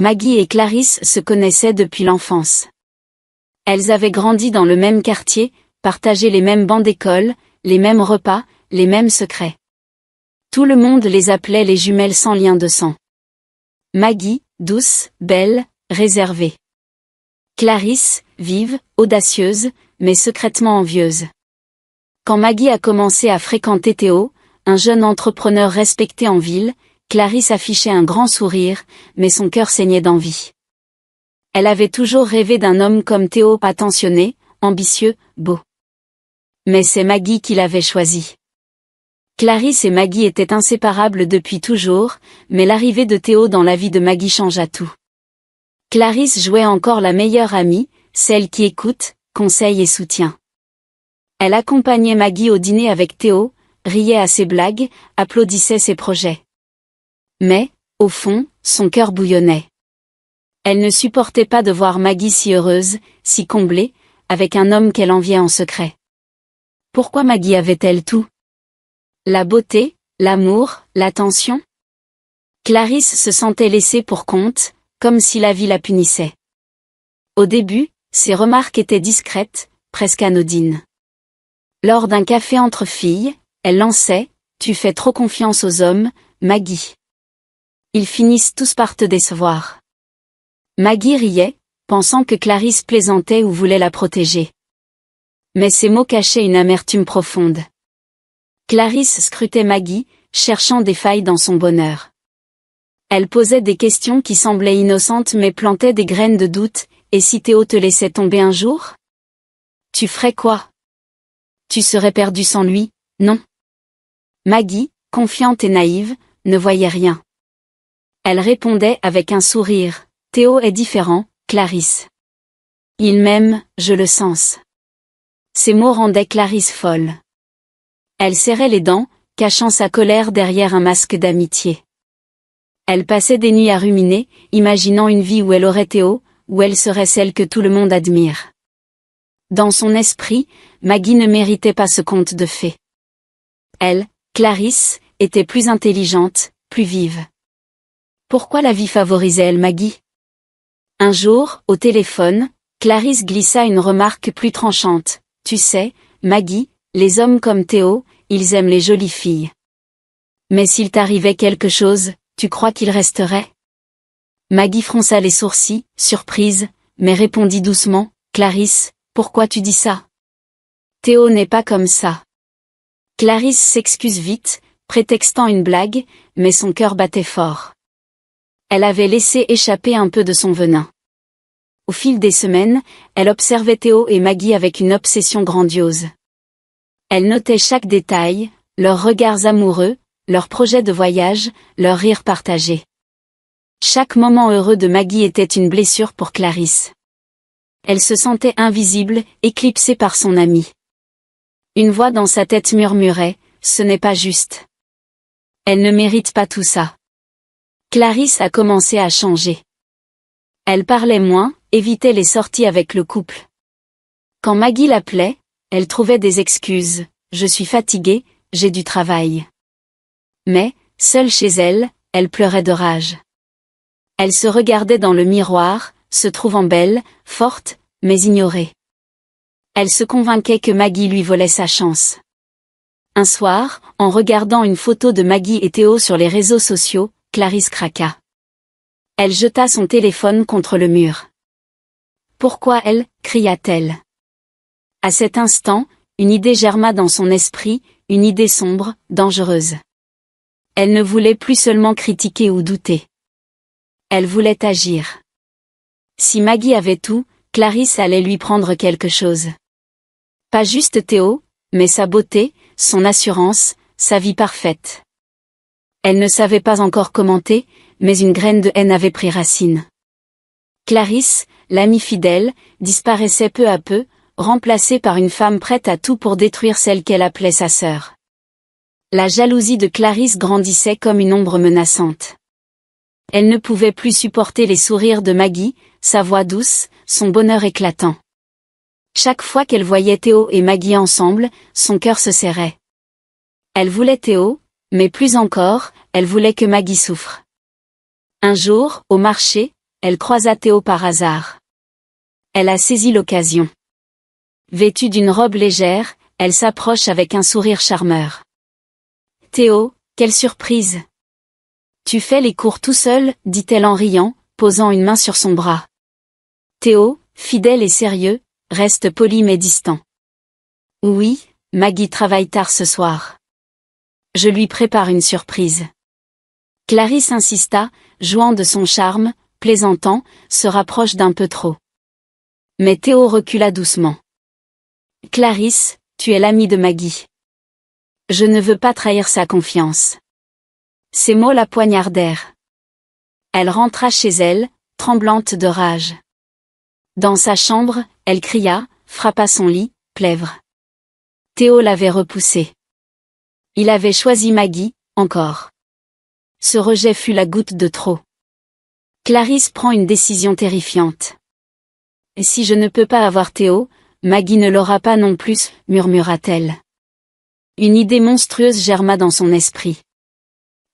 Maggie et Clarisse se connaissaient depuis l'enfance. Elles avaient grandi dans le même quartier, partagé les mêmes bancs d'école, les mêmes repas, les mêmes secrets. Tout le monde les appelait les jumelles sans lien de sang. Maggie, douce, belle, réservée. Clarisse, vive, audacieuse, mais secrètement envieuse. Quand Maggie a commencé à fréquenter Théo, un jeune entrepreneur respecté en ville, Clarisse affichait un grand sourire, mais son cœur saignait d'envie. Elle avait toujours rêvé d'un homme comme Théo, attentionné, ambitieux, beau. Mais c'est Maggie qui l'avait choisi. Clarisse et Maggie étaient inséparables depuis toujours, mais l'arrivée de Théo dans la vie de Maggie changea tout. Clarisse jouait encore la meilleure amie, celle qui écoute, conseille et soutient. Elle accompagnait Maggie au dîner avec Théo, riait à ses blagues, applaudissait ses projets. Mais, au fond, son cœur bouillonnait. Elle ne supportait pas de voir Maggie si heureuse, si comblée, avec un homme qu'elle enviait en secret. Pourquoi Maggie avait-elle tout? La beauté, l'amour, l'attention? Clarisse se sentait laissée pour compte, comme si la vie la punissait. Au début, ses remarques étaient discrètes, presque anodines. Lors d'un café entre filles, elle lançait « Tu fais trop confiance aux hommes, Maggie. » Ils finissent tous par te décevoir. Maggie riait, pensant que Clarisse plaisantait ou voulait la protéger. Mais ces mots cachaient une amertume profonde. Clarisse scrutait Maggie, cherchant des failles dans son bonheur. Elle posait des questions qui semblaient innocentes mais plantaient des graines de doute. Et si Théo te laissait tomber un jour? Tu ferais quoi? Tu serais perdue sans lui, non? Maggie, confiante et naïve, ne voyait rien. Elle répondait avec un sourire, Théo est différent, Clarisse. Il m'aime, je le sens. Ces mots rendaient Clarisse folle. Elle serrait les dents, cachant sa colère derrière un masque d'amitié. Elle passait des nuits à ruminer, imaginant une vie où elle aurait Théo, où elle serait celle que tout le monde admire. Dans son esprit, Maggie ne méritait pas ce conte de fées. Elle, Clarisse, était plus intelligente, plus vive. Pourquoi la vie favorisait-elle Maggie? Un jour, au téléphone, Clarisse glissa une remarque plus tranchante. Tu sais, Maggie, les hommes comme Théo, ils aiment les jolies filles. Mais s'il t'arrivait quelque chose, tu crois qu'il resterait? Maggie fronça les sourcils, surprise, mais répondit doucement, Clarisse, pourquoi tu dis ça? Théo n'est pas comme ça. Clarisse s'excuse vite, prétextant une blague, mais son cœur battait fort. Elle avait laissé échapper un peu de son venin. Au fil des semaines, elle observait Théo et Maggie avec une obsession grandiose. Elle notait chaque détail, leurs regards amoureux, leurs projets de voyage, leurs rires partagés. Chaque moment heureux de Maggie était une blessure pour Clarisse. Elle se sentait invisible, éclipsée par son ami. Une voix dans sa tête murmurait, ce n'est pas juste. Elle ne mérite pas tout ça. Clarisse a commencé à changer. Elle parlait moins, évitait les sorties avec le couple. Quand Maggie l'appelait, elle trouvait des excuses, je suis fatiguée, j'ai du travail. Mais, seule chez elle, elle pleurait de rage. Elle se regardait dans le miroir, se trouvant belle, forte, mais ignorée. Elle se convainquait que Maggie lui volait sa chance. Un soir, en regardant une photo de Maggie et Théo sur les réseaux sociaux, Clarisse craqua. Elle jeta son téléphone contre le mur. Pourquoi elle, cria-t-elle. À cet instant, une idée germa dans son esprit, une idée sombre, dangereuse. Elle ne voulait plus seulement critiquer ou douter. Elle voulait agir. Si Maggie avait tout, Clarisse allait lui prendre quelque chose. Pas juste Théo, mais sa beauté, son assurance, sa vie parfaite. Elle ne savait pas encore commenter, mais une graine de haine avait pris racine. Clarisse, l'amie fidèle, disparaissait peu à peu, remplacée par une femme prête à tout pour détruire celle qu'elle appelait sa sœur. La jalousie de Clarisse grandissait comme une ombre menaçante. Elle ne pouvait plus supporter les sourires de Maggie, sa voix douce, son bonheur éclatant. Chaque fois qu'elle voyait Théo et Maggie ensemble, son cœur se serrait. Elle voulait Théo, mais plus encore, elle voulait que Maggie souffre. Un jour, au marché, elle croisa Théo par hasard. Elle a saisi l'occasion. Vêtue d'une robe légère, elle s'approche avec un sourire charmeur. « Théo, quelle surprise !»« Tu fais les cours tout seul ?» dit-elle en riant, posant une main sur son bras. Théo, fidèle et sérieux, reste poli mais distant. « Oui, Maggie travaille tard ce soir. Je lui prépare une surprise. » Clarisse insista, jouant de son charme, plaisantant, se rapproche d'un peu trop. Mais Théo recula doucement. « Clarisse, tu es l'amie de Maggie. Je ne veux pas trahir sa confiance. » Ces mots la poignardèrent. Elle rentra chez elle, tremblante de rage. Dans sa chambre, elle cria, frappa son lit, plèvre. Théo l'avait repoussée. Il avait choisi Maggie, encore. Ce rejet fut la goutte de trop. Clarisse prend une décision terrifiante. « Et si je ne peux pas avoir Théo, Maggie ne l'aura pas non plus, » murmura-t-elle. Une idée monstrueuse germa dans son esprit.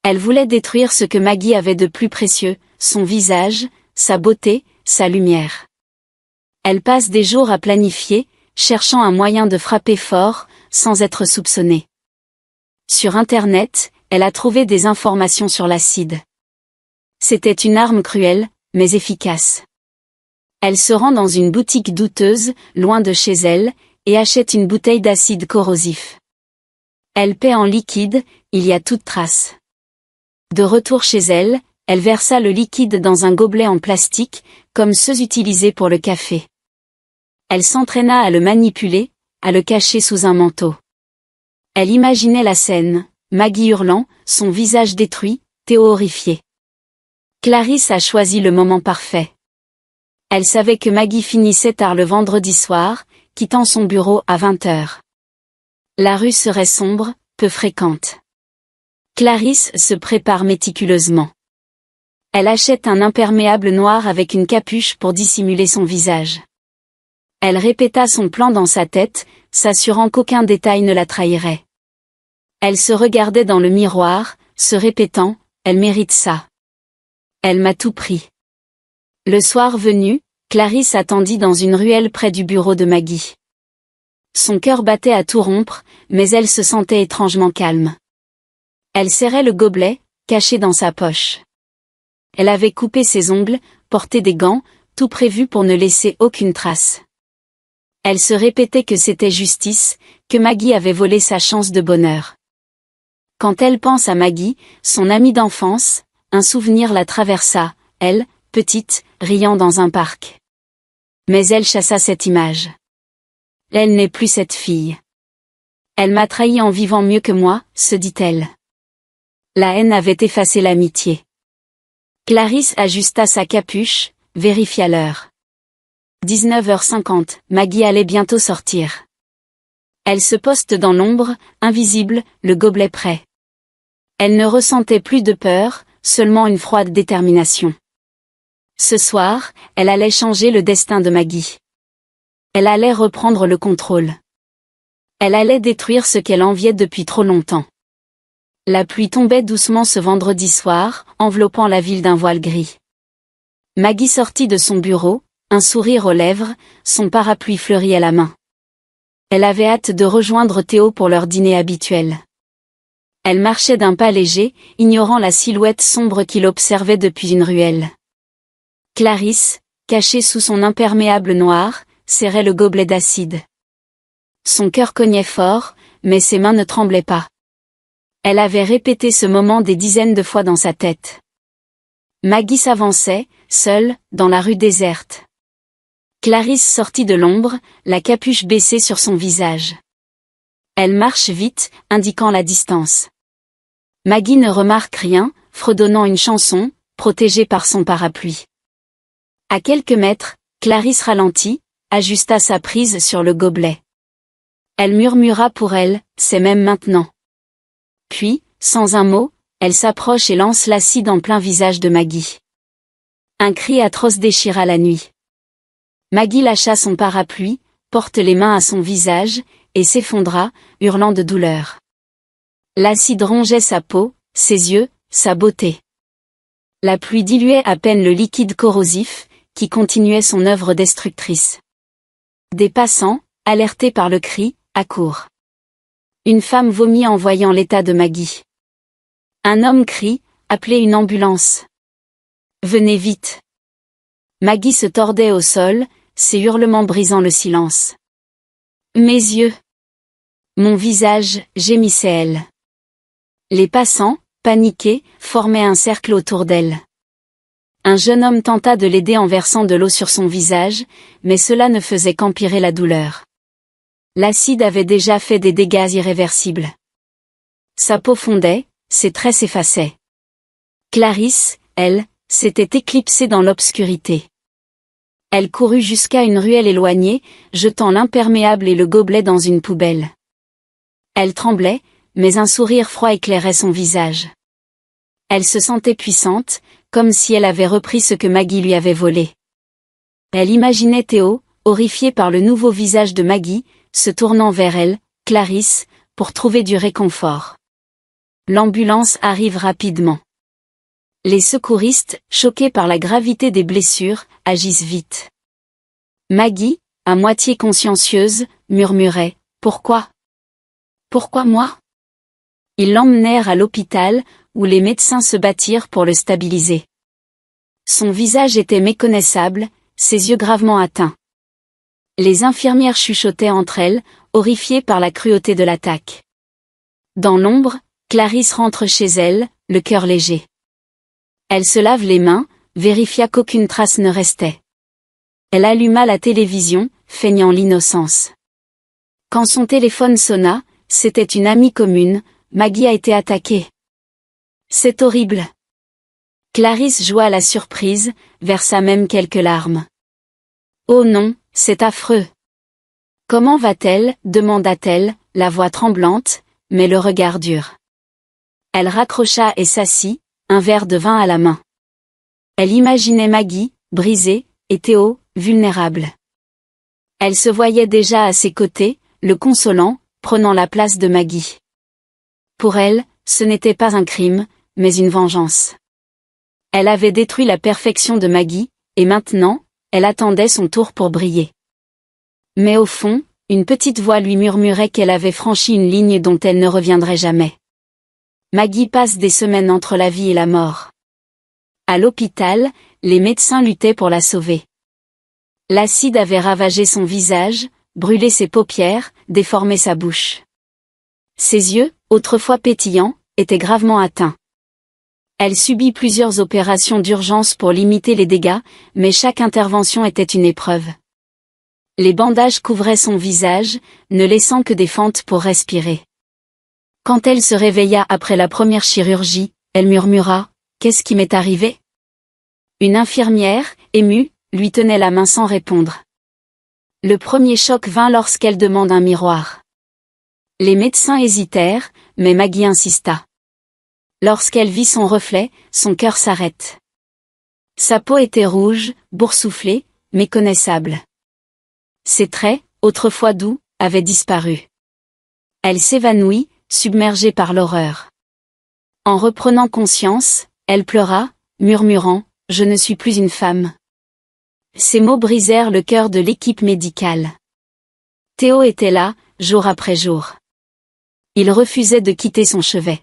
Elle voulait détruire ce que Maggie avait de plus précieux, son visage, sa beauté, sa lumière. Elle passe des jours à planifier, cherchant un moyen de frapper fort, sans être soupçonnée. Sur Internet, elle a trouvé des informations sur l'acide. C'était une arme cruelle, mais efficace. Elle se rend dans une boutique douteuse, loin de chez elle, et achète une bouteille d'acide corrosif. Elle paie en liquide, il y a toute trace. De retour chez elle, elle versa le liquide dans un gobelet en plastique, comme ceux utilisés pour le café. Elle s'entraîna à le manipuler, à le cacher sous un manteau. Elle imaginait la scène, Maggie hurlant, son visage détruit, Théo horrifié. Clarisse a choisi le moment parfait. Elle savait que Maggie finissait tard le vendredi soir, quittant son bureau à 20h. La rue serait sombre, peu fréquente. Clarisse se prépare méticuleusement. Elle achète un imperméable noir avec une capuche pour dissimuler son visage. Elle répéta son plan dans sa tête, s'assurant qu'aucun détail ne la trahirait. Elle se regardait dans le miroir, se répétant, « Elle mérite ça. Elle m'a tout pris. » Le soir venu, Clarisse attendit dans une ruelle près du bureau de Maggie. Son cœur battait à tout rompre, mais elle se sentait étrangement calme. Elle serrait le gobelet, caché dans sa poche. Elle avait coupé ses ongles, porté des gants, tout prévu pour ne laisser aucune trace. Elle se répétait que c'était justice, que Maggie avait volé sa chance de bonheur. Quand elle pense à Maggie, son amie d'enfance, un souvenir la traversa, elle, petite, riant dans un parc. Mais elle chassa cette image. Elle n'est plus cette fille. Elle m'a trahi en vivant mieux que moi, se dit-elle. La haine avait effacé l'amitié. Clarisse ajusta sa capuche, vérifia l'heure. 19h50, Maggie allait bientôt sortir. Elle se poste dans l'ombre, invisible, le gobelet prêt. Elle ne ressentait plus de peur, seulement une froide détermination. Ce soir, elle allait changer le destin de Maggie. Elle allait reprendre le contrôle. Elle allait détruire ce qu'elle enviait depuis trop longtemps. La pluie tombait doucement ce vendredi soir, enveloppant la ville d'un voile gris. Maggie sortit de son bureau, un sourire aux lèvres, son parapluie fleuri à la main. Elle avait hâte de rejoindre Théo pour leur dîner habituel. Elle marchait d'un pas léger, ignorant la silhouette sombre qu'il observait depuis une ruelle. Clarisse, cachée sous son imperméable noir, serrait le gobelet d'acide. Son cœur cognait fort, mais ses mains ne tremblaient pas. Elle avait répété ce moment des dizaines de fois dans sa tête. Maggie s'avançait, seule, dans la rue déserte. Clarisse sortit de l'ombre, la capuche baissée sur son visage. Elle marche vite, indiquant la distance. Maggie ne remarque rien, fredonnant une chanson, protégée par son parapluie. À quelques mètres, Clarisse ralentit, ajusta sa prise sur le gobelet. Elle murmura pour elle, « C'est même maintenant. » Puis, sans un mot, elle s'approche et lance l'acide en plein visage de Maggie. Un cri atroce déchira la nuit. Maggie lâcha son parapluie, porte les mains à son visage, et s'effondra, hurlant de douleur. L'acide rongeait sa peau, ses yeux, sa beauté. La pluie diluait à peine le liquide corrosif, qui continuait son œuvre destructrice. Des passants, alertés par le cri, accourent. Une femme vomit en voyant l'état de Maggie. Un homme crie, appelez une ambulance. Venez vite. Maggie se tordait au sol, ses hurlements brisant le silence. Mes yeux. Mon visage, gémissait-elle. Les passants, paniqués, formaient un cercle autour d'elle. Un jeune homme tenta de l'aider en versant de l'eau sur son visage, mais cela ne faisait qu'empirer la douleur. L'acide avait déjà fait des dégâts irréversibles. Sa peau fondait, ses traits s'effaçaient. Clarisse, elle, s'était éclipsée dans l'obscurité. Elle courut jusqu'à une ruelle éloignée, jetant l'imperméable et le gobelet dans une poubelle. Elle tremblait, mais un sourire froid éclairait son visage. Elle se sentait puissante, comme si elle avait repris ce que Maggie lui avait volé. Elle imaginait Théo, horrifié par le nouveau visage de Maggie, se tournant vers elle, Clarisse, pour trouver du réconfort. L'ambulance arrive rapidement. Les secouristes, choqués par la gravité des blessures, agissent vite. Maggie, à moitié consciencieuse, murmurait « Pourquoi ? Pourquoi moi ?» Ils l'emmenèrent à l'hôpital, où les médecins se battirent pour le stabiliser. Son visage était méconnaissable, ses yeux gravement atteints. Les infirmières chuchotaient entre elles, horrifiées par la cruauté de l'attaque. Dans l'ombre, Clarisse rentre chez elle, le cœur léger. Elle se lave les mains, vérifia qu'aucune trace ne restait. Elle alluma la télévision, feignant l'innocence. Quand son téléphone sonna, c'était une amie commune, Maggie a été attaquée. C'est horrible. Clarisse joua la surprise, versa même quelques larmes. Oh non, c'est affreux. Comment va-t-elle, demanda-t-elle, la voix tremblante, mais le regard dur. Elle raccrocha et s'assit, un verre de vin à la main. Elle imaginait Maggie, brisée, et Théo, vulnérable. Elle se voyait déjà à ses côtés, le consolant, prenant la place de Maggie. Pour elle, ce n'était pas un crime, mais une vengeance. Elle avait détruit la perfection de Maggie, et maintenant, elle attendait son tour pour briller. Mais au fond, une petite voix lui murmurait qu'elle avait franchi une ligne dont elle ne reviendrait jamais. Maggie passe des semaines entre la vie et la mort. À l'hôpital, les médecins luttaient pour la sauver. L'acide avait ravagé son visage, brûlé ses paupières, déformé sa bouche. Ses yeux, autrefois pétillants, étaient gravement atteints. Elle subit plusieurs opérations d'urgence pour limiter les dégâts, mais chaque intervention était une épreuve. Les bandages couvraient son visage, ne laissant que des fentes pour respirer. Quand elle se réveilla après la première chirurgie, elle murmura « Qu'est-ce qui m'est arrivé ?» Une infirmière, émue, lui tenait la main sans répondre. Le premier choc vint lorsqu'elle demande un miroir. Les médecins hésitèrent, mais Maggie insista. Lorsqu'elle vit son reflet, son cœur s'arrête. Sa peau était rouge, boursouflée, méconnaissable. Ses traits, autrefois doux, avaient disparu. Elle s'évanouit, submergée par l'horreur. En reprenant conscience, elle pleura, murmurant « Je ne suis plus une femme ». Ces mots brisèrent le cœur de l'équipe médicale. Théo était là, jour après jour. Il refusait de quitter son chevet.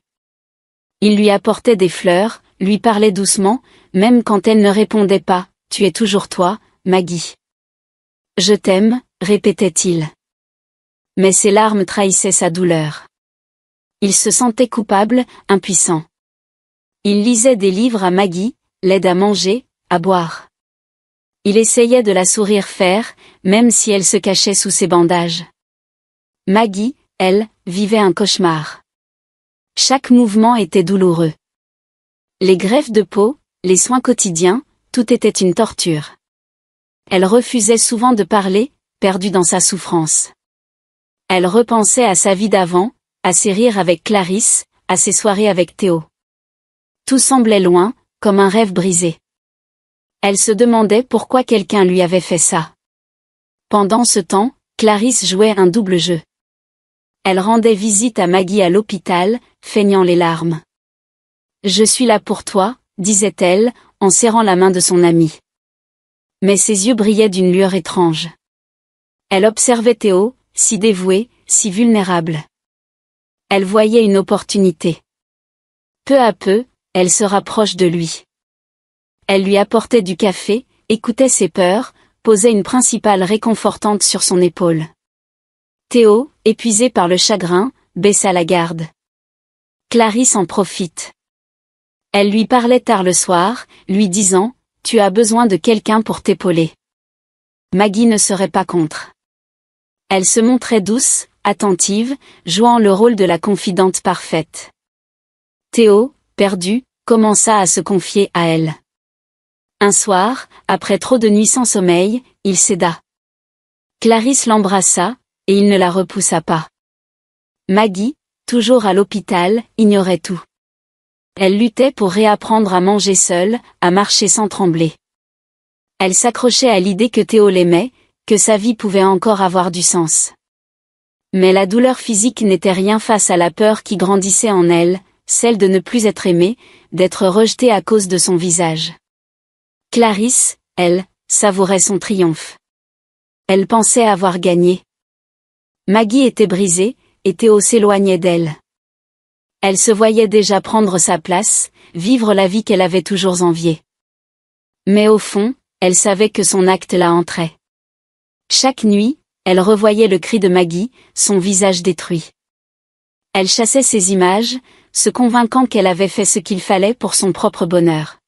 Il lui apportait des fleurs, lui parlait doucement, même quand elle ne répondait pas, « Tu es toujours toi, Maggie. »« Je t'aime », répétait-il. Mais ses larmes trahissaient sa douleur. Il se sentait coupable, impuissant. Il lisait des livres à Maggie, l'aide à manger, à boire. Il essayait de la sourire faire, même si elle se cachait sous ses bandages. Maggie, elle, vivait un cauchemar. Chaque mouvement était douloureux. Les greffes de peau, les soins quotidiens, tout était une torture. Elle refusait souvent de parler, perdue dans sa souffrance. Elle repensait à sa vie d'avant, à ses rires avec Clarisse, à ses soirées avec Théo. Tout semblait loin, comme un rêve brisé. Elle se demandait pourquoi quelqu'un lui avait fait ça. Pendant ce temps, Clarisse jouait un double jeu. Elle rendait visite à Maggie à l'hôpital, feignant les larmes. « Je suis là pour toi, disait-elle, en serrant la main de son amie. Mais ses yeux brillaient d'une lueur étrange. Elle observait Théo, si dévoué, si vulnérable. Elle voyait une opportunité. Peu à peu, elle se rapproche de lui. Elle lui apportait du café, écoutait ses peurs, posait une principale réconfortante sur son épaule. Théo, épuisé par le chagrin, baissa la garde. Clarisse en profite. Elle lui parlait tard le soir, lui disant « Tu as besoin de quelqu'un pour t'épauler. » Maggie ne serait pas contre. Elle se montrait douce, attentive, jouant le rôle de la confidente parfaite. Théo, perdu, commença à se confier à elle. Un soir, après trop de nuits sans sommeil, il céda. Clarisse l'embrassa, et il ne la repoussa pas. Maggie, toujours à l'hôpital, ignorait tout. Elle luttait pour réapprendre à manger seule, à marcher sans trembler. Elle s'accrochait à l'idée que Théo l'aimait, que sa vie pouvait encore avoir du sens. Mais la douleur physique n'était rien face à la peur qui grandissait en elle, celle de ne plus être aimée, d'être rejetée à cause de son visage. Clarisse, elle, savourait son triomphe. Elle pensait avoir gagné. Maggie était brisée, et Théo s'éloignait d'elle. Elle se voyait déjà prendre sa place, vivre la vie qu'elle avait toujours enviée. Mais au fond, elle savait que son acte la hanterait. Chaque nuit, elle revoyait le cri de Maggie, son visage détruit. Elle chassait ces images, se convainquant qu'elle avait fait ce qu'il fallait pour son propre bonheur.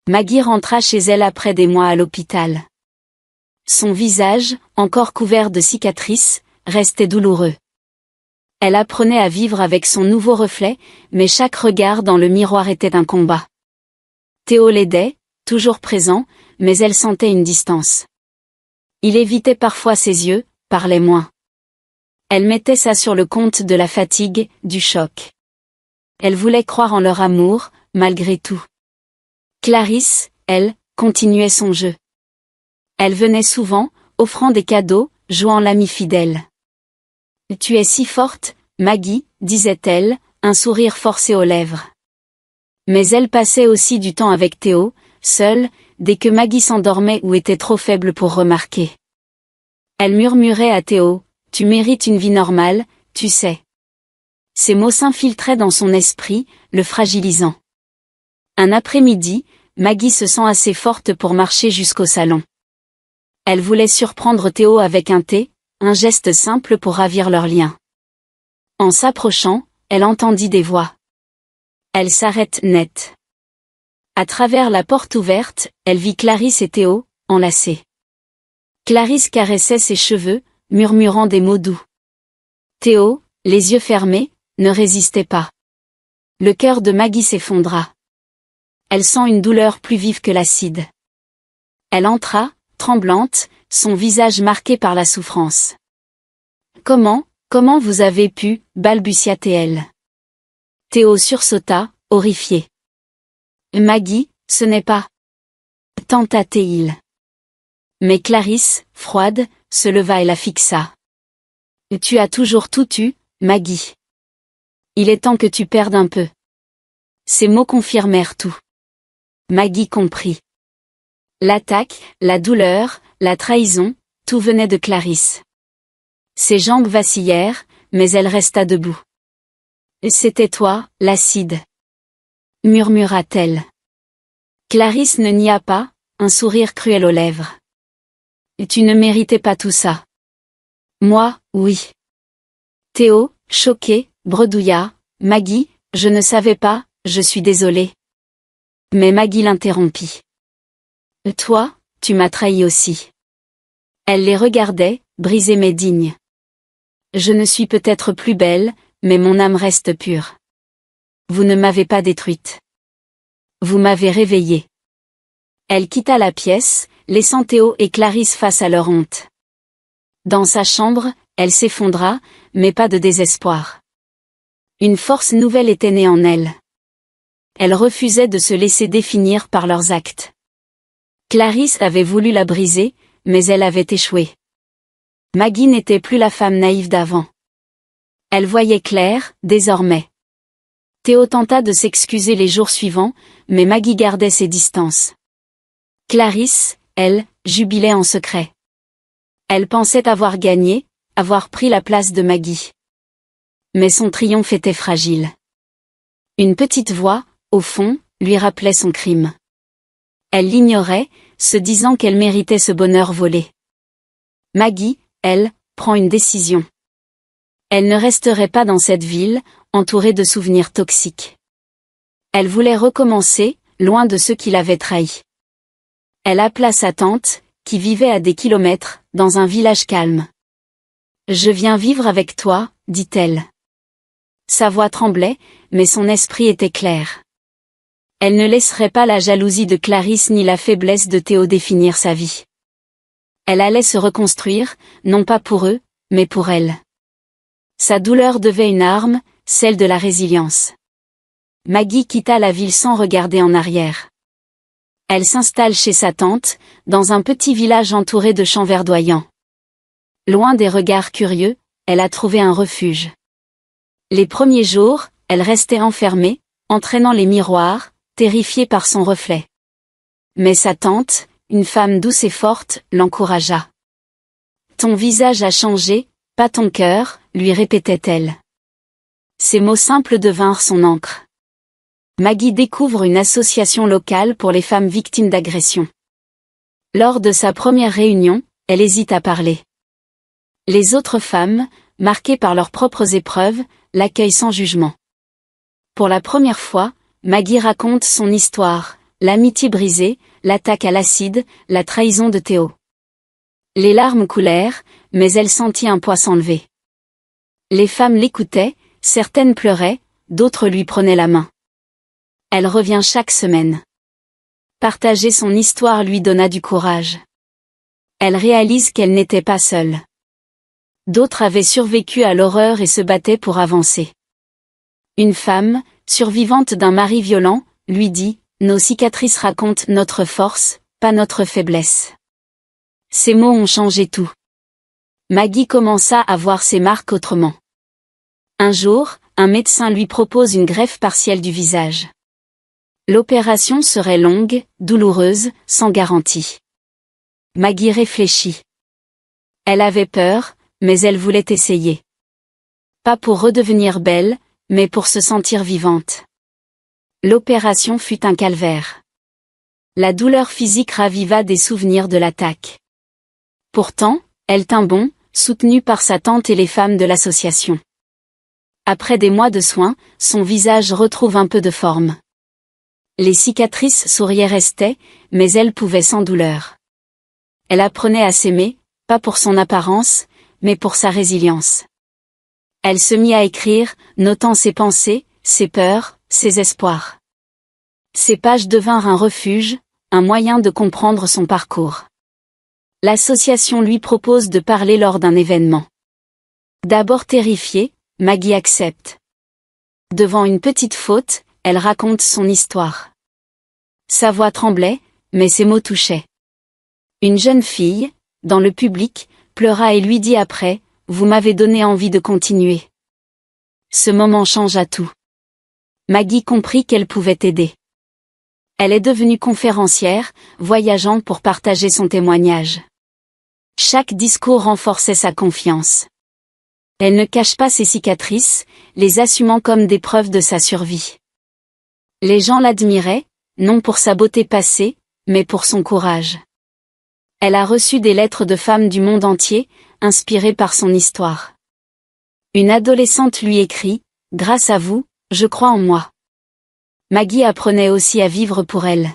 Maggie rentra chez elle après des mois à l'hôpital. Son visage, encore couvert de cicatrices, restait douloureux. Elle apprenait à vivre avec son nouveau reflet, mais chaque regard dans le miroir était un combat. Théo l'aidait, toujours présent, mais elle sentait une distance. Il évitait parfois ses yeux, parlait moins. Elle mettait ça sur le compte de la fatigue, du choc. Elle voulait croire en leur amour, malgré tout. Clarisse, elle, continuait son jeu. Elle venait souvent, offrant des cadeaux, jouant l'amie fidèle. « Tu es si forte, Maggie, disait-elle, un sourire forcé aux lèvres. » Mais elle passait aussi du temps avec Théo, seule, dès que Maggie s'endormait ou était trop faible pour remarquer. Elle murmurait à Théo, « Tu mérites une vie normale, tu sais. » Ces mots s'infiltraient dans son esprit, le fragilisant. Un après-midi, Maggie se sent assez forte pour marcher jusqu'au salon. Elle voulait surprendre Théo avec un thé, un geste simple pour ravir leur lien. En s'approchant, elle entendit des voix. Elle s'arrête net. À travers la porte ouverte, elle vit Clarisse et Théo, enlacés. Clarisse caressait ses cheveux, murmurant des mots doux. Théo, les yeux fermés, ne résistait pas. Le cœur de Maggie s'effondra. Elle sent une douleur plus vive que l'acide. Elle entra, tremblante, son visage marqué par la souffrance. « Comment vous avez pu » balbutia-t-elle. Théo sursauta, horrifié. « Maggie, ce n'est pas... » tenta-t-il. Mais Clarisse, froide, se leva et la fixa. « Tu as toujours tout eu, Maggie. Il est temps que tu perdes un peu. » Ces mots confirmèrent tout. Maggie comprit. L'attaque, la douleur, la trahison, tout venait de Clarisse. Ses jambes vacillèrent, mais elle resta debout. « C'était toi, l'acide. » murmura-t-elle. Clarisse ne nia pas, un sourire cruel aux lèvres. « Tu ne méritais pas tout ça. »« Moi, oui. » Théo, choqué, bredouilla. « Maggie, je ne savais pas, je suis désolée. » Mais Maggie l'interrompit. « Toi, tu m'as trahi aussi. » Elle les regardait, brisée mais digne. « Je ne suis peut-être plus belle, mais mon âme reste pure. Vous ne m'avez pas détruite. Vous m'avez réveillée. » Elle quitta la pièce, laissant Théo et Clarisse face à leur honte. Dans sa chambre, elle s'effondra, mais pas de désespoir. Une force nouvelle était née en elle. Elle refusait de se laisser définir par leurs actes. Clarisse avait voulu la briser, mais elle avait échoué. Maggie n'était plus la femme naïve d'avant. Elle voyait clair, désormais. Théo tenta de s'excuser les jours suivants, mais Maggie gardait ses distances. Clarisse, elle, jubilait en secret. Elle pensait avoir gagné, avoir pris la place de Maggie. Mais son triomphe était fragile. Une petite voix, au fond, lui rappelait son crime. Elle l'ignorait, se disant qu'elle méritait ce bonheur volé. Maggie, elle, prend une décision. Elle ne resterait pas dans cette ville, entourée de souvenirs toxiques. Elle voulait recommencer, loin de ceux qui l'avaient trahie. Elle appela sa tante, qui vivait à des kilomètres, dans un village calme. « Je viens vivre avec toi, dit-elle. » Sa voix tremblait, mais son esprit était clair. Elle ne laisserait pas la jalousie de Clarisse ni la faiblesse de Théo définir sa vie. Elle allait se reconstruire, non pas pour eux, mais pour elle. Sa douleur devait une arme, celle de la résilience. Maggie quitta la ville sans regarder en arrière. Elle s'installe chez sa tante, dans un petit village entouré de champs verdoyants. Loin des regards curieux, elle a trouvé un refuge. Les premiers jours, elle restait enfermée, entraînant les miroirs, terrifiée par son reflet. Mais sa tante, une femme douce et forte, l'encouragea. « Ton visage a changé, pas ton cœur, lui répétait-elle. Ces mots simples devinrent son encre. Maggie découvre une association locale pour les femmes victimes d'agressions. Lors de sa première réunion, elle hésite à parler. Les autres femmes, marquées par leurs propres épreuves, l'accueillent sans jugement. Pour la première fois, Maggie raconte son histoire, l'amitié brisée, l'attaque à l'acide, la trahison de Théo. Les larmes coulèrent, mais elle sentit un poids s'enlever. Les femmes l'écoutaient, certaines pleuraient, d'autres lui prenaient la main. Elle revient chaque semaine. Partager son histoire lui donna du courage. Elle réalise qu'elle n'était pas seule. D'autres avaient survécu à l'horreur et se battaient pour avancer. Une femme, survivante d'un mari violent, lui dit « Nos cicatrices racontent notre force, pas notre faiblesse. » Ces mots ont changé tout. Maggie commença à voir ses marques autrement. Un jour, un médecin lui propose une greffe partielle du visage. L'opération serait longue, douloureuse, sans garantie. Maggie réfléchit. Elle avait peur, mais elle voulait essayer. Pas pour redevenir belle, mais pour se sentir vivante. L'opération fut un calvaire. La douleur physique raviva des souvenirs de l'attaque. Pourtant, elle tint bon, soutenue par sa tante et les femmes de l'association. Après des mois de soins, son visage retrouve un peu de forme. Les cicatrices souriaient restaient, mais elle pouvait sans douleur. Elle apprenait à s'aimer, pas pour son apparence, mais pour sa résilience. Elle se mit à écrire, notant ses pensées, ses peurs, ses espoirs. Ces pages devinrent un refuge, un moyen de comprendre son parcours. L'association lui propose de parler lors d'un événement. D'abord terrifiée, Maggie accepte. Devant une petite faute, elle raconte son histoire. Sa voix tremblait, mais ses mots touchaient. Une jeune fille, dans le public, pleura et lui dit après « Vous m'avez donné envie de continuer ». Ce moment changea tout. Maggie comprit qu'elle pouvait aider. Elle est devenue conférencière, voyageant pour partager son témoignage. Chaque discours renforçait sa confiance. Elle ne cache pas ses cicatrices, les assumant comme des preuves de sa survie. Les gens l'admiraient, non pour sa beauté passée, mais pour son courage. Elle a reçu des lettres de femmes du monde entier, inspirées par son histoire. Une adolescente lui écrit « Grâce à vous, je crois en moi ». Maggie apprenait aussi à vivre pour elle.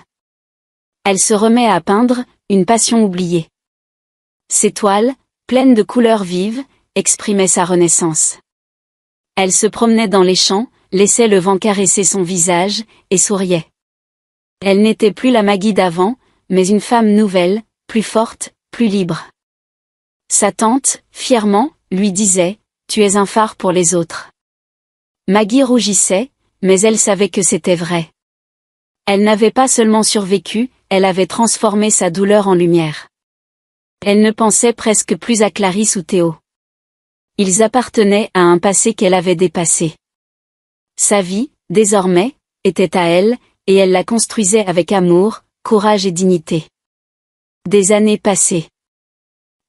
Elle se remet à peindre, une passion oubliée. Ses toiles, pleines de couleurs vives, exprimaient sa renaissance. Elle se promenait dans les champs, laissait le vent caresser son visage, et souriait. Elle n'était plus la Maggie d'avant, mais une femme nouvelle, plus forte, plus libre. Sa tante, fièrement, lui disait « Tu es un phare pour les autres ». Maggie rougissait, mais elle savait que c'était vrai. Elle n'avait pas seulement survécu, elle avait transformé sa douleur en lumière. Elle ne pensait presque plus à Clarisse ou Théo. Ils appartenaient à un passé qu'elle avait dépassé. Sa vie, désormais, était à elle, et elle la construisait avec amour, courage et dignité. Des années passées.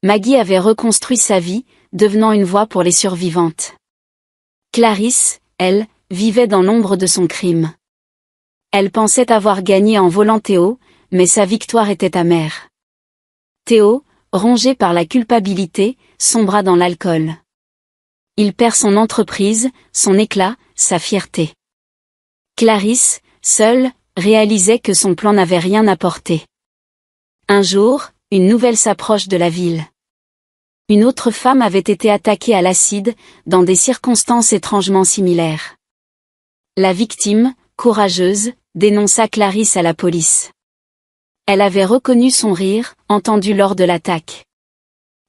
Maggie avait reconstruit sa vie, devenant une voix pour les survivantes. Clarisse, elle, vivait dans l'ombre de son crime. Elle pensait avoir gagné en volant Théo, mais sa victoire était amère. Théo, rongé par la culpabilité, sombra dans l'alcool. Il perd son entreprise, son éclat, sa fierté. Clarisse, seule, réalisait que son plan n'avait rien apporté. Un jour, une nouvelle s'approche de la ville. Une autre femme avait été attaquée à l'acide, dans des circonstances étrangement similaires. La victime, courageuse, dénonça Clarisse à la police. Elle avait reconnu son rire, entendu lors de l'attaque.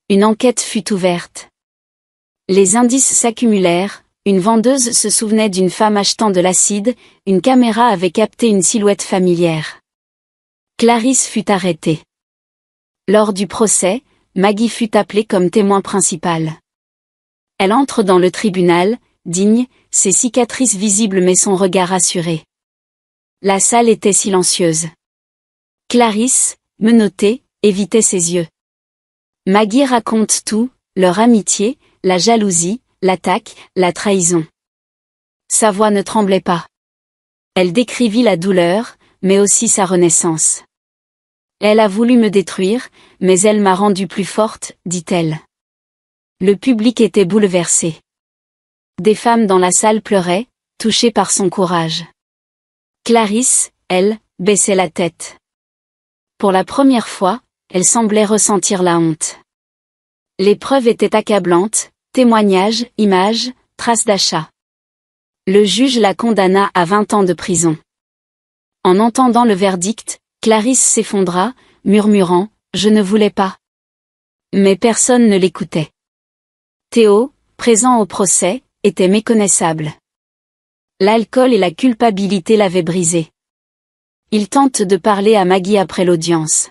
Une enquête fut ouverte. Les indices s'accumulèrent, une vendeuse se souvenait d'une femme achetant de l'acide, une caméra avait capté une silhouette familière. Clarisse fut arrêtée. Lors du procès, Maggie fut appelée comme témoin principal. Elle entre dans le tribunal, digne, ses cicatrices visibles mais son regard assuré. La salle était silencieuse. Clarisse, menottée, évitait ses yeux. Maggie raconte tout, leur amitié, la jalousie, l'attaque, la trahison. Sa voix ne tremblait pas. Elle décrivit la douleur, mais aussi sa renaissance. Elle a voulu me détruire, mais elle m'a rendue plus forte, dit-elle. Le public était bouleversé. Des femmes dans la salle pleuraient, touchées par son courage. Clarisse, elle, baissait la tête. Pour la première fois, elle semblait ressentir la honte. Les preuves étaient accablantes, témoignages, images, traces d'achat. Le juge la condamna à 20 ans de prison. En entendant le verdict, Clarisse s'effondra, murmurant « Je ne voulais pas ». Mais personne ne l'écoutait. Théo, présent au procès, était méconnaissable. L'alcool et la culpabilité l'avaient brisé. Il tente de parler à Maggie après l'audience.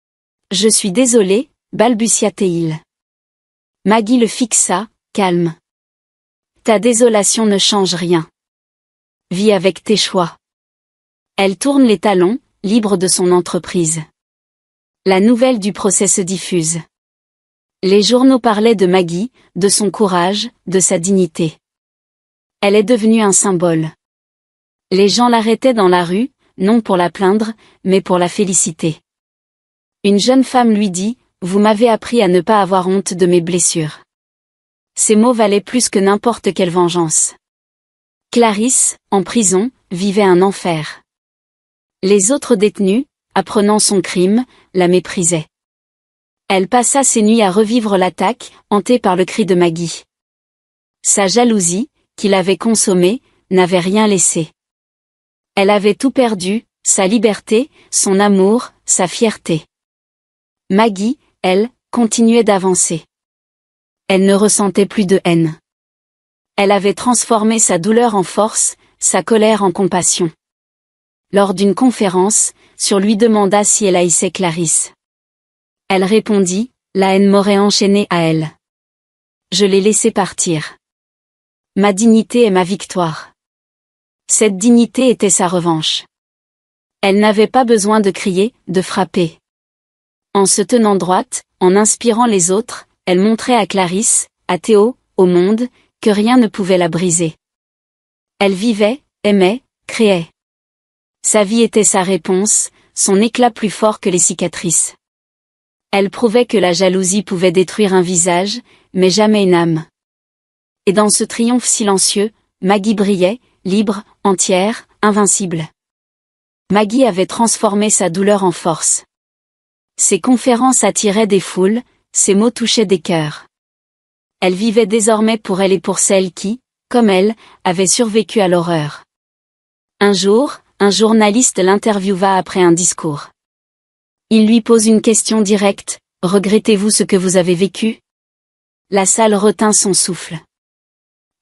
« Je suis désolé », balbutia-t-il. Maggie le fixa, calme. « Ta désolation ne change rien. Vis avec tes choix. » Elle tourne les talons, libre de son entreprise. La nouvelle du procès se diffuse. Les journaux parlaient de Maggie, de son courage, de sa dignité. Elle est devenue un symbole. Les gens l'arrêtaient dans la rue, non pour la plaindre, mais pour la féliciter. Une jeune femme lui dit « Vous m'avez appris à ne pas avoir honte de mes blessures. » Ces mots valaient plus que n'importe quelle vengeance. Clarisse, en prison, vivait un enfer. Les autres détenus, apprenant son crime, la méprisaient. Elle passa ses nuits à revivre l'attaque, hantée par le cri de Maggie. Sa jalousie, qui l'avait consommée, n'avait rien laissé. Elle avait tout perdu, sa liberté, son amour, sa fierté. Maggie, elle, continuait d'avancer. Elle ne ressentait plus de haine. Elle avait transformé sa douleur en force, sa colère en compassion. Lors d'une conférence, sur lui demanda si elle haïssait Clarisse. Elle répondit, la haine m'aurait enchaînée à elle. Je l'ai laissée partir. Ma dignité est ma victoire. Cette dignité était sa revanche. Elle n'avait pas besoin de crier, de frapper. En se tenant droite, en inspirant les autres, elle montrait à Clarisse, à Théo, au monde, que rien ne pouvait la briser. Elle vivait, aimait, créait. Sa vie était sa réponse, son éclat plus fort que les cicatrices. Elle prouvait que la jalousie pouvait détruire un visage, mais jamais une âme. Et dans ce triomphe silencieux, Maggie brillait, libre, entière, invincible. Maggie avait transformé sa douleur en force. Ses conférences attiraient des foules, ses mots touchaient des cœurs. Elle vivait désormais pour elle et pour celles qui, comme elle, avaient survécu à l'horreur. Un jour, un journaliste l'interviewa après un discours. Il lui pose une question directe, « Regrettez-vous ce que vous avez vécu ?» La salle retint son souffle.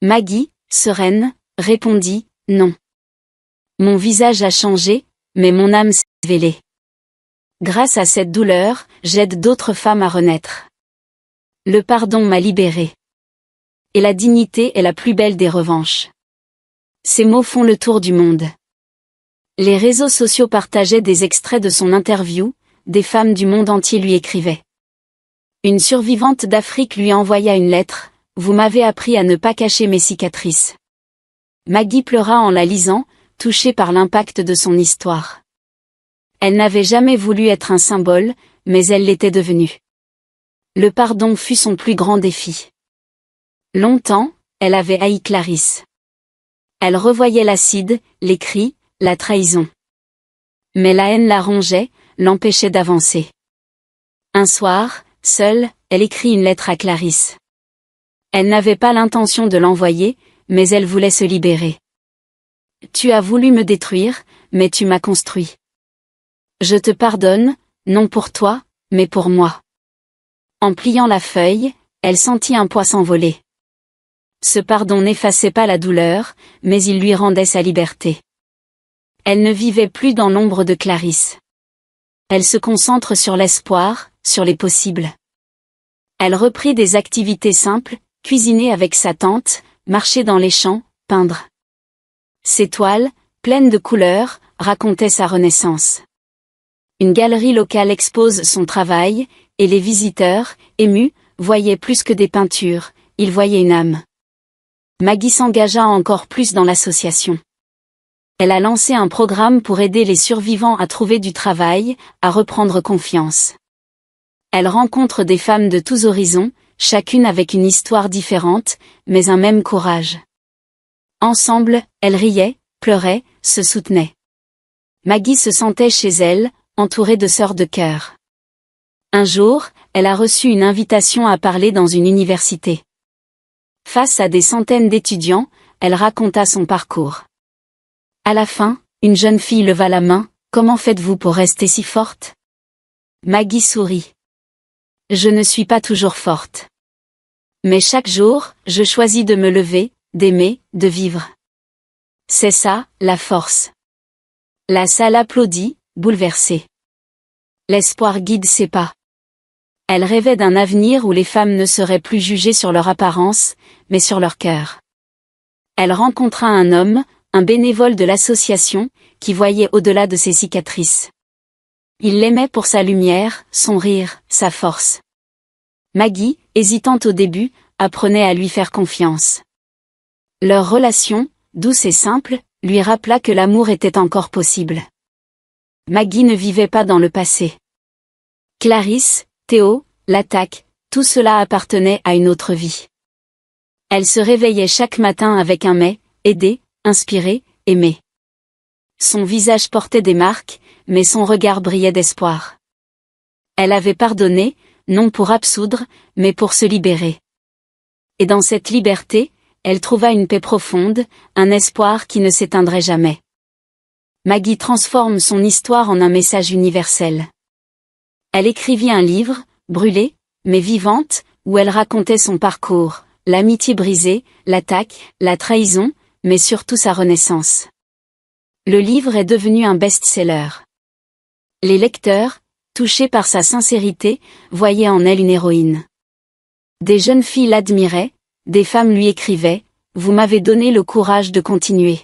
Maggie, sereine, répondit, « Non. Mon visage a changé, mais mon âme s'est révélée. Grâce à cette douleur, j'aide d'autres femmes à renaître. Le pardon m'a libérée. Et la dignité est la plus belle des revanches. » Ces mots font le tour du monde. Les réseaux sociaux partageaient des extraits de son interview, des femmes du monde entier lui écrivaient. Une survivante d'Afrique lui envoya une lettre, « Vous m'avez appris à ne pas cacher mes cicatrices. » Maggie pleura en la lisant, touchée par l'impact de son histoire. Elle n'avait jamais voulu être un symbole, mais elle l'était devenue. Le pardon fut son plus grand défi. Longtemps, elle avait haï Clarisse. Elle revoyait l'acide, les cris, la trahison. Mais la haine la rongeait, l'empêchait d'avancer. Un soir, seule, elle écrit une lettre à Clarisse. Elle n'avait pas l'intention de l'envoyer, mais elle voulait se libérer. « Tu as voulu me détruire, mais tu m'as construit. Je te pardonne, non pour toi, mais pour moi. » En pliant la feuille, elle sentit un poids s'envoler. Ce pardon n'effaçait pas la douleur, mais il lui rendait sa liberté. Elle ne vivait plus dans l'ombre de Clarisse. Elle se concentre sur l'espoir, sur les possibles. Elle reprit des activités simples, cuisiner avec sa tante, marcher dans les champs, peindre. Ses toiles, pleines de couleurs, racontaient sa renaissance. Une galerie locale expose son travail, et les visiteurs, émus, voyaient plus que des peintures, ils voyaient une âme. Maggie s'engagea encore plus dans l'association. Elle a lancé un programme pour aider les survivants à trouver du travail, à reprendre confiance. Elle rencontre des femmes de tous horizons, chacune avec une histoire différente, mais un même courage. Ensemble, elles riaient, pleuraient, se soutenaient. Maggie se sentait chez elle, entourée de sœurs de cœur. Un jour, elle a reçu une invitation à parler dans une université. Face à des centaines d'étudiants, elle raconta son parcours. À la fin, une jeune fille leva la main, « Comment faites-vous pour rester si forte ?» Maggie sourit. « Je ne suis pas toujours forte. Mais chaque jour, je choisis de me lever, d'aimer, de vivre. C'est ça, la force. » La salle applaudit, bouleversée. L'espoir guide ses pas. Elle rêvait d'un avenir où les femmes ne seraient plus jugées sur leur apparence, mais sur leur cœur. Elle rencontra un homme, un bénévole de l'association, qui voyait au-delà de ses cicatrices. Il l'aimait pour sa lumière, son rire, sa force. Maggie, hésitante au début, apprenait à lui faire confiance. Leur relation, douce et simple, lui rappela que l'amour était encore possible. Maggie ne vivait pas dans le passé. Clarisse, Théo, l'attaque, tout cela appartenait à une autre vie. Elle se réveillait chaque matin avec un mais, aider, inspirer, aimer. Son visage portait des marques, mais son regard brillait d'espoir. Elle avait pardonné, non pour absoudre, mais pour se libérer. Et dans cette liberté, elle trouva une paix profonde, un espoir qui ne s'éteindrait jamais. Maggie transforme son histoire en un message universel. Elle écrivit un livre, brûlé, mais vivante, où elle racontait son parcours, l'amitié brisée, l'attaque, la trahison, mais surtout sa renaissance. Le livre est devenu un best-seller. Les lecteurs, touchés par sa sincérité, voyaient en elle une héroïne. Des jeunes filles l'admiraient, des femmes lui écrivaient, « Vous m'avez donné le courage de continuer. »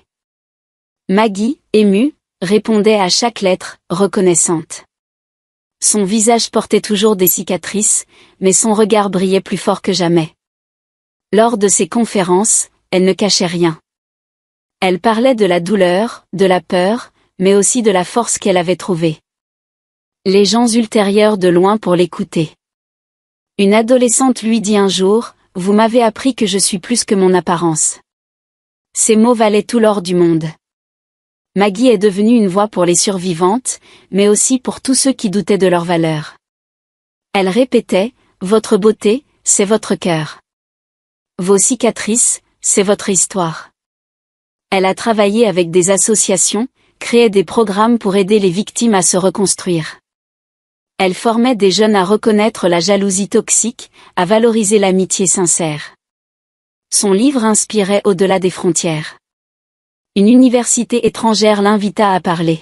Maggie, émue, répondait à chaque lettre, reconnaissante. Son visage portait toujours des cicatrices, mais son regard brillait plus fort que jamais. Lors de ses conférences, elle ne cachait rien. Elle parlait de la douleur, de la peur, mais aussi de la force qu'elle avait trouvée. Les gens ultérieurs de loin pour l'écouter. Une adolescente lui dit un jour, « Vous m'avez appris que je suis plus que mon apparence. » Ces mots valaient tout l'or du monde. Maggie est devenue une voix pour les survivantes, mais aussi pour tous ceux qui doutaient de leur valeur. Elle répétait, « Votre beauté, c'est votre cœur. Vos cicatrices, c'est votre histoire. » Elle a travaillé avec des associations, créé des programmes pour aider les victimes à se reconstruire. Elle formait des jeunes à reconnaître la jalousie toxique, à valoriser l'amitié sincère. Son livre inspirait au-delà des frontières. Une université étrangère l'invita à parler.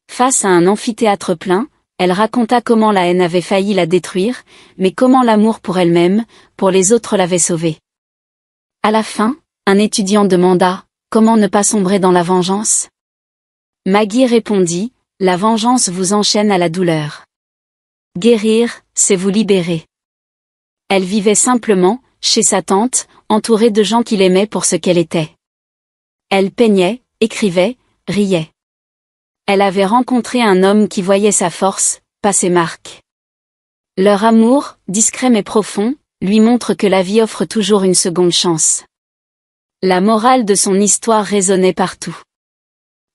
Face à un amphithéâtre plein, elle raconta comment la haine avait failli la détruire, mais comment l'amour pour elle-même, pour les autres l'avait sauvée. À la fin, un étudiant demanda, Comment ne pas sombrer dans la vengeance? Maggie répondit, la vengeance vous enchaîne à la douleur. Guérir, c'est vous libérer. Elle vivait simplement, chez sa tante, entourée de gens qui l'aimaient pour ce qu'elle était. Elle peignait, écrivait, riait. Elle avait rencontré un homme qui voyait sa force, pas ses marques. Leur amour, discret mais profond, lui montre que la vie offre toujours une seconde chance. La morale de son histoire résonnait partout.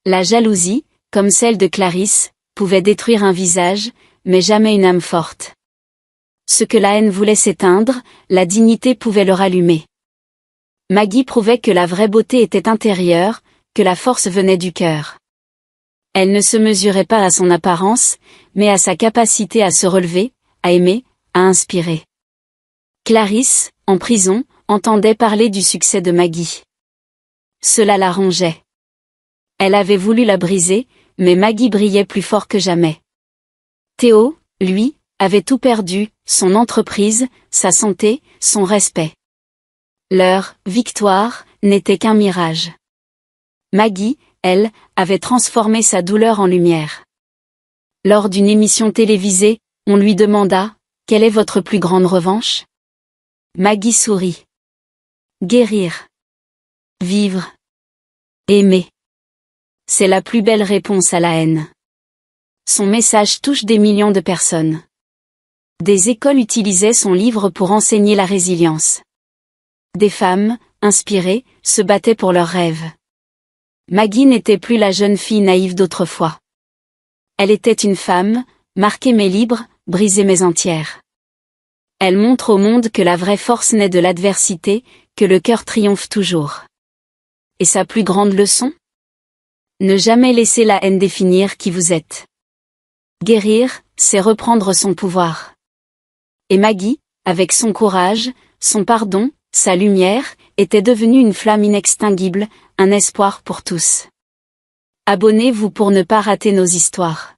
La jalousie, comme celle de Clarisse, pouvait détruire un visage, mais jamais une âme forte. Ce que la haine voulait s'éteindre, la dignité pouvait le rallumer. Maggie prouvait que la vraie beauté était intérieure, que la force venait du cœur. Elle ne se mesurait pas à son apparence, mais à sa capacité à se relever, à aimer, à inspirer. Clarisse, en prison, entendait parler du succès de Maggie. Cela la rongeait. Elle avait voulu la briser, mais Maggie brillait plus fort que jamais. Théo, lui, avait tout perdu, son entreprise, sa santé, son respect. Leur victoire n'était qu'un mirage. Maggie, elle, avait transformé sa douleur en lumière. Lors d'une émission télévisée, on lui demanda « Quelle est votre plus grande revanche ?» Maggie sourit. Guérir. Vivre. Aimer. C'est la plus belle réponse à la haine. Son message touche des millions de personnes. Des écoles utilisaient son livre pour enseigner la résilience. Des femmes, inspirées, se battaient pour leurs rêves. Maggie n'était plus la jeune fille naïve d'autrefois. Elle était une femme, marquée mais libre, brisée mais entière. Elle montre au monde que la vraie force naît de l'adversité, que le cœur triomphe toujours. Et sa plus grande leçon? Ne jamais laisser la haine définir qui vous êtes. Guérir, c'est reprendre son pouvoir. Et Maggie, avec son courage, son pardon, sa lumière, était devenue une flamme inextinguible, un espoir pour tous. Abonnez-vous pour ne pas rater nos histoires.